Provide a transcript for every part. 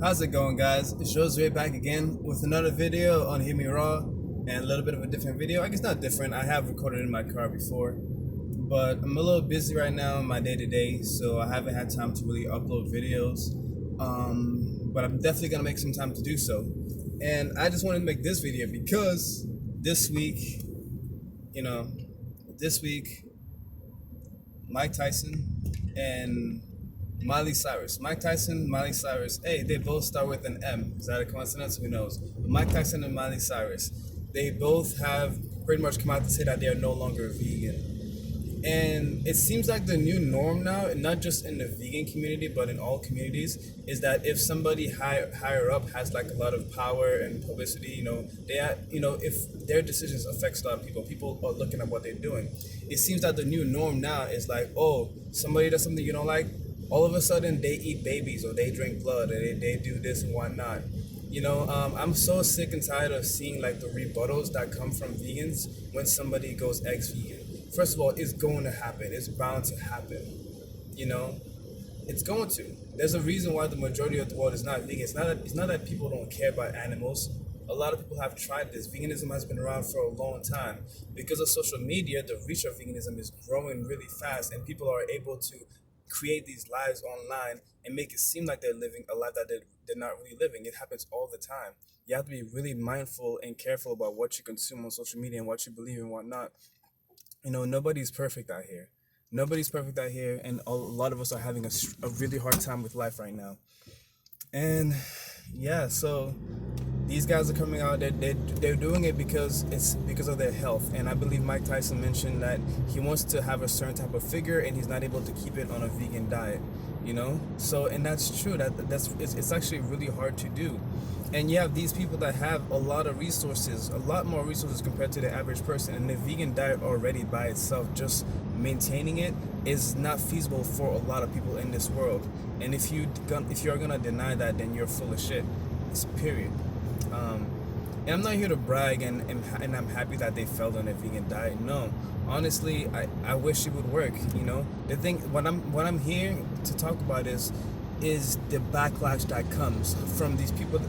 How's it going, guys? It's Josue back again with another video on Hit Me Raw and a little bit of a different video. I guess not different. I have recorded in my car before, but I'm a little busy right now in my day-to-day, so I haven't had time to really upload videos. But I'm definitely gonna make some time to do so. And I just wanted to make this video because this week, you know, this week Mike Tyson and Miley Cyrus. Mike Tyson, Miley Cyrus. Hey, they both start with an M. Is that a coincidence? Who knows? But Mike Tyson and Miley Cyrus, they both have pretty much come out to say that they are no longer vegan. And it seems like the new norm now, and not just in the vegan community, but in all communities, is that if somebody higher up has like a lot of power and publicity, if their decisions affects a lot of people, people are looking at what they're doing. It seems that the new norm now is like, oh, somebody does something you don't like, all of a sudden they eat babies or they drink blood or they do this and whatnot. I'm so sick and tired of seeing like the rebuttals that come from vegans when somebody goes ex-vegan. First of all, it's going to happen. It's bound to happen. You know, it's going to. There's a reason why the majority of the world is not vegan. It's not that people don't care about animals. A lot of people have tried this. Veganism has been around for a long time. Because of social media, the reach of veganism is growing really fast, and people are able to create these lives online and make it seem like they're living a life that they're not really living. It happens all the time. You have to be really mindful and careful about what you consume on social media and what you believe and whatnot. Nobody's perfect out here. Nobody's perfect out here, and a lot of us are having a really hard time with life right now. And yeah, so these guys are coming out. They're doing it because it's because of their health. And I believe Mike Tyson mentioned that he wants to have a certain type of figure, and he's not able to keep it on a vegan diet. So and that's true. It's actually really hard to do. And you have these people that have a lot of resources, a lot more resources compared to the average person. And the vegan diet already by itself, just maintaining it, is not feasible for a lot of people in this world. And if you're gonna deny that, then you're full of shit. It's period. And I'm not here to brag and I'm happy that they failed on a vegan diet. No, honestly, I wish it would work. The thing, what I'm here to talk about is the backlash that comes from these people,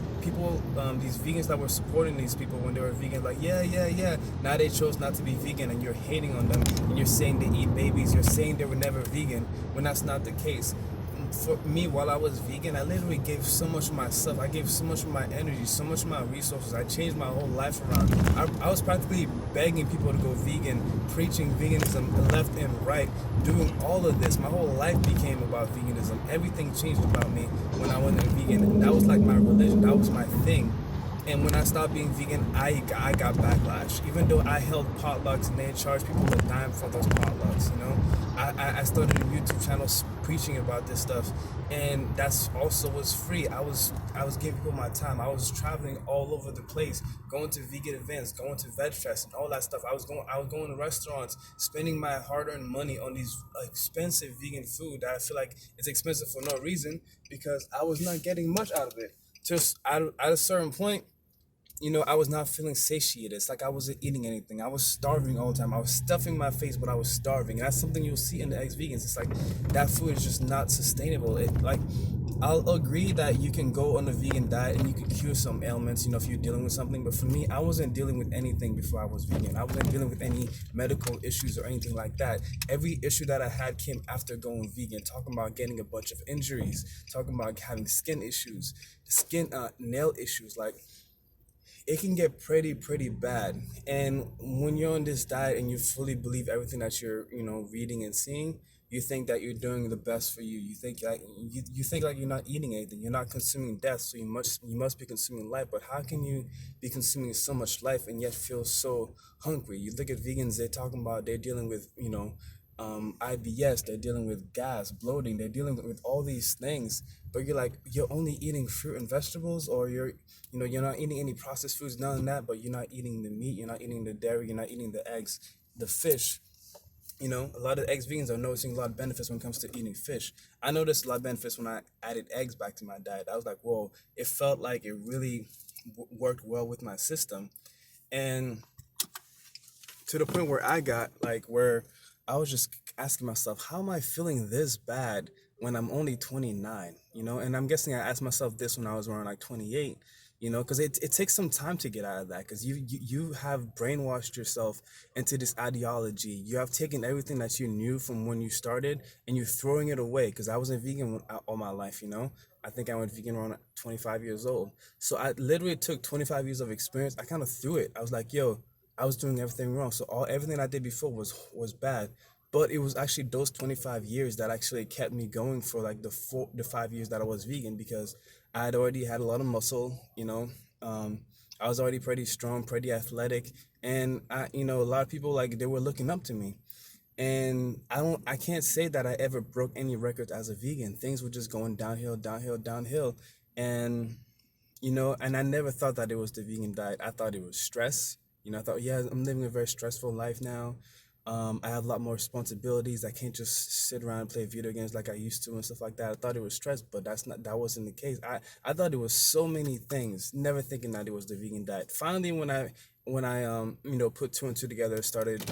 these vegans that were supporting these people when they were vegan, like, yeah. Now they chose not to be vegan, and you're hating on them, and you're saying they eat babies, you're saying they were never vegan, when that's not the case. For me, while I was vegan, I literally gave so much of myself. I gave so much of my energy, so much of my resources. I changed my whole life around. I was practically begging people to go vegan, preaching veganism left and right, doing all of this. My whole life became about veganism. Everything changed about me when I went vegan. That was like my religion. That was my thing. And when I stopped being vegan, I got backlash. Even though I held potlucks and they charged people a dime for those potlucks, I started a YouTube channel preaching about this stuff, and that's also was free. I was giving people my time. I was traveling all over the place, going to vegan events, going to Veg Fest and all that stuff. I was going to restaurants, spending my hard-earned money on these expensive vegan food that I feel like it's expensive for no reason, because I was not getting much out of it. Just at a certain point, I was not feeling satiated. It's like I wasn't eating anything. I was starving all the time. I was stuffing my face, but I was starving. And that's something you'll see in the ex-vegans. It's like that food is just not sustainable. I'll agree that you can go on a vegan diet and you can cure some ailments, if you're dealing with something. But for me, I wasn't dealing with anything before I was vegan. I wasn't dealing with any medical issues or anything like that. Every issue that I had came after going vegan. Talking about getting a bunch of injuries, talking about having skin issues, nail issues, like, it can get pretty bad. And when you're on this diet and you fully believe everything that you're reading and seeing, you think that you're doing the best for you. You think like you're not eating anything, you're not consuming death, so you must be consuming life. But how can you be consuming so much life and yet feel so hungry? You look at vegans, they're talking about they're dealing with IBS, they're dealing with gas, bloating, they're dealing with all these things. But you're like, you're only eating fruit and vegetables, or you're not eating any processed foods, none of that, but you're not eating the meat, you're not eating the dairy, you're not eating the eggs, the fish. A lot of ex-vegans are noticing a lot of benefits when it comes to eating fish. I noticed a lot of benefits when I added eggs back to my diet. I was like, whoa, it felt like it really worked well with my system. And to the point where I got, like, where I was just asking myself, how am I feeling this bad when I'm only 29, and I'm guessing I asked myself this when I was around like 28, because it takes some time to get out of that, because you have brainwashed yourself into this ideology. You have taken everything that you knew from when you started and you're throwing it away, because I wasn't vegan all my life. I think I went vegan around 25 years old. So I literally took 25 years of experience. I kind of threw it. I was like, yo, I was doing everything wrong. So everything I did before was bad. But it was actually those 25 years that actually kept me going for like the 5 years that I was vegan, because I had already had a lot of muscle. I was already pretty strong, pretty athletic, and a lot of people, like, they were looking up to me. And I can't say that I ever broke any records as a vegan. Things were just going downhill, downhill, downhill. And I never thought that it was the vegan diet. I thought it was stress. I thought, yeah, I'm living a very stressful life now. I have a lot more responsibilities. I can't just sit around and play video games like I used to and stuff like that. I thought it was stress, but that wasn't the case. I thought it was so many things, never thinking that it was the vegan diet. Finally, when I put two and two together, started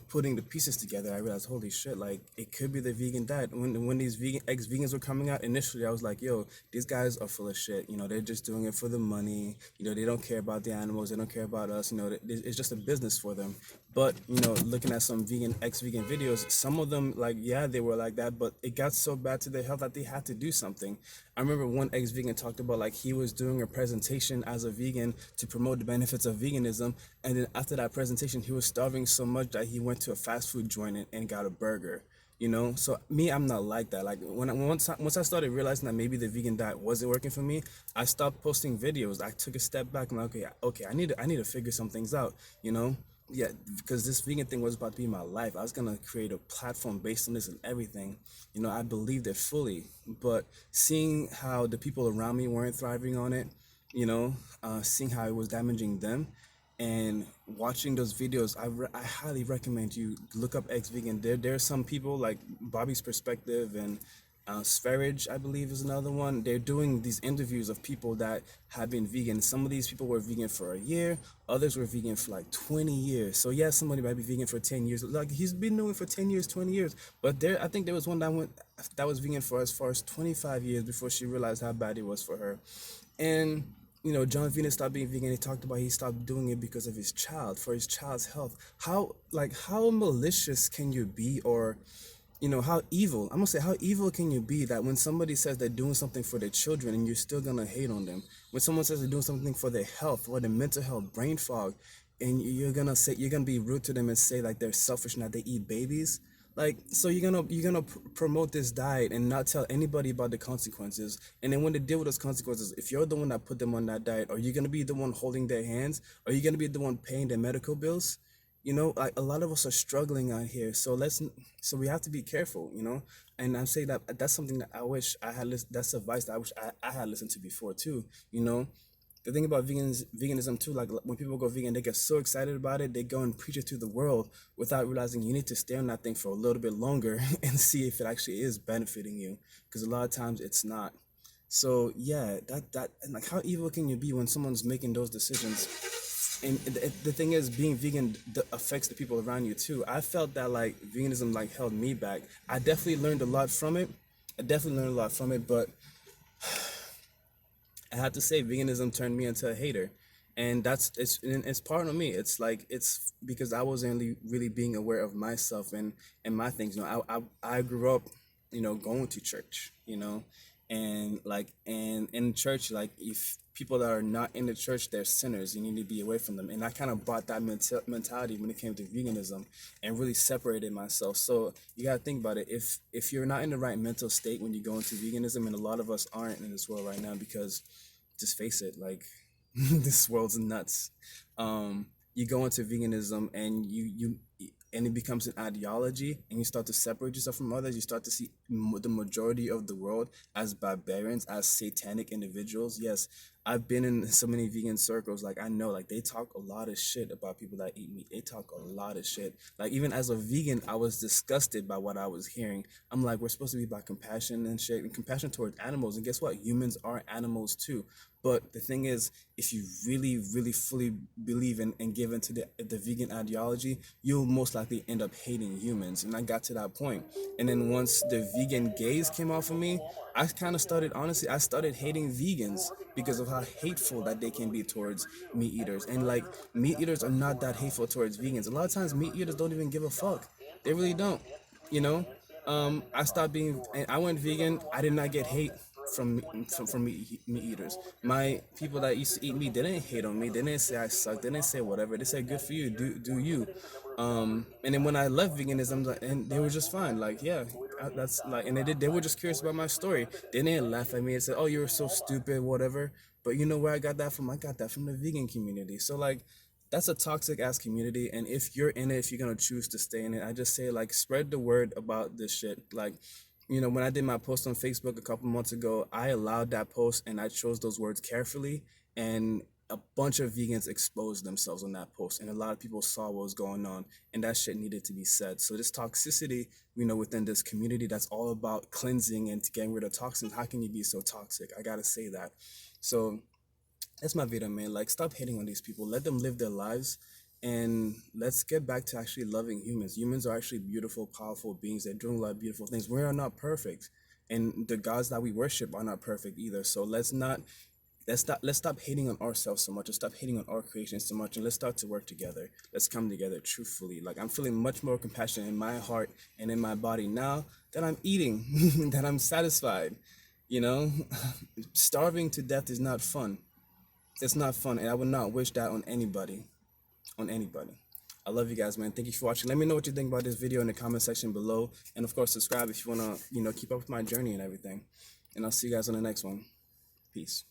putting the pieces together, I realized, holy shit, like, it could be the vegan diet. When these ex-vegans were coming out initially, I was like, yo, these guys are full of shit. They're just doing it for the money. They don't care about the animals. They don't care about us. It's just a business for them. But looking at some ex-vegan videos, some of them, like, yeah, they were like that, but it got so bad to their health that they had to do something. I remember one ex-vegan talked about, like, he was doing a presentation as a vegan to promote the benefits of veganism, and then after that presentation, he was starving so much that he went to a fast food joint and got a burger. So me, I'm not like that. Like, once I started realizing that maybe the vegan diet wasn't working for me, I stopped posting videos. I took a step back. I'm like, okay, I need to figure some things out. Yeah, because this vegan thing was about to be my life. I was gonna create a platform based on this and everything. I believed it fully. But seeing how the people around me weren't thriving on it, seeing how it was damaging them, and watching those videos, I highly recommend you look up ex-vegan. There are some people like Bobby's Perspective and Sverige, I believe, is another one. They're doing these interviews of people that have been vegan. Some of these people were vegan for a year, others were vegan for like 20 years. So yeah, somebody might be vegan for 10 years. Like, he's been doing it for 10 years, 20 years. But I think there was one that was vegan for as far as 25 years before she realized how bad it was for her. And John Venus stopped being vegan. He talked about he stopped doing it because of his child, for his child's health. How malicious can you be, or how evil, I'm gonna say, how evil can you be that when somebody says they're doing something for their children and you're still gonna hate on them? When someone says they're doing something for their health or their mental health, brain fog, and you're gonna be rude to them and say like they're selfish and that they eat babies. Like, so you're gonna promote this diet and not tell anybody about the consequences. And then when they deal with those consequences, if you're the one that put them on that diet, are you gonna be the one holding their hands? Are you gonna be the one paying their medical bills? Like, a lot of us are struggling out here. So we have to be careful. And I'm saying that that's something that I wish I had that's advice that I wish I had listened to before too. The thing about veganism too, like, when people go vegan, they get so excited about it, they go and preach it to the world without realizing you need to stay on that thing for a little bit longer and see if it actually is benefiting you, because a lot of times it's not. So yeah, and like, how evil can you be when someone's making those decisions? And the thing is, being vegan affects the people around you too. I felt that, like, veganism, like, held me back. I definitely learned a lot from it. But I have to say, veganism turned me into a hater, and it's part of me. It's like, it's because I wasn't really being aware of myself and my things. I grew up, going to church, and like, and in church, like, if people that are not in the church, they're sinners. You need to be away from them. And I kind of bought that mentality when it came to veganism, and really separated myself. So you gotta think about it. If you're not in the right mental state when you go into veganism, and a lot of us aren't in this world right now, because, just face it, like, this world's nuts. You go into veganism, and and it becomes an ideology, and you start to separate yourself from others. You start to see the majority of the world as barbarians, as satanic individuals. Yes, I've been in so many vegan circles. Like I know, like they talk a lot of shit about people that eat meat. They talk a lot of shit. Like even as a vegan, I was disgusted by what I was hearing. I'm like, we're supposed to be about compassion and shit, and compassion towards animals. And guess what? Humans are animals too. But the thing is, if you really, really fully believe in and give into the vegan ideology, you'll most likely end up hating humans. And I got to that point. And then once the vegan gaze came off of me, I kind of started, honestly, I started hating vegans because of how hateful that they can be towards meat eaters. And like, meat eaters are not that hateful towards vegans. A lot of times, meat eaters don't even give a fuck. They really don't, you know? I stopped being, I went vegan. I did not get hate from meat eaters. My people that used to eat meat, they didn't hate on me. They didn't say I sucked. They didn't say whatever. They said good for you. Do you? And then when I left veganism, and they were just fine. Like yeah, that's like, and they were just curious about my story. They didn't laugh at me and say, oh, you were so stupid, whatever. But you know where I got that from? I got that from the vegan community. So like that's a toxic ass community, and if you're in it, if you're gonna choose to stay in it, I just say like spread the word about this shit. Like, you know, when I did my post on Facebook a couple months ago, I allowed that post and I chose those words carefully, and a bunch of vegans exposed themselves on that post, and a lot of people saw what was going on, and that shit needed to be said. So this toxicity, you know, within this community that's all about cleansing and getting rid of toxins, how can you be so toxic? I gotta say that. So that's my video, man. Like, stop hating on these people. Let them live their lives, and let's get back to actually loving humans. Humans are actually beautiful, powerful beings. They're doing a lot of beautiful things. We are not perfect, and the gods that we worship are not perfect either. So let's stop hating on ourselves so much, and stop hating on our creation so much, and let's start to work together. Let's come together truthfully. Like I'm feeling much more compassion in my heart and in my body now that I'm eating, that I'm satisfied. You know, starving to death is not fun. It's not fun, and I would not wish that on anybody. On anybody. I love you guys, man. Thank you for watching. Let me know what you think about this video in the comment section below, and of course, subscribe if you wanna, keep up with my journey and everything. And I'll see you guys on the next one. Peace.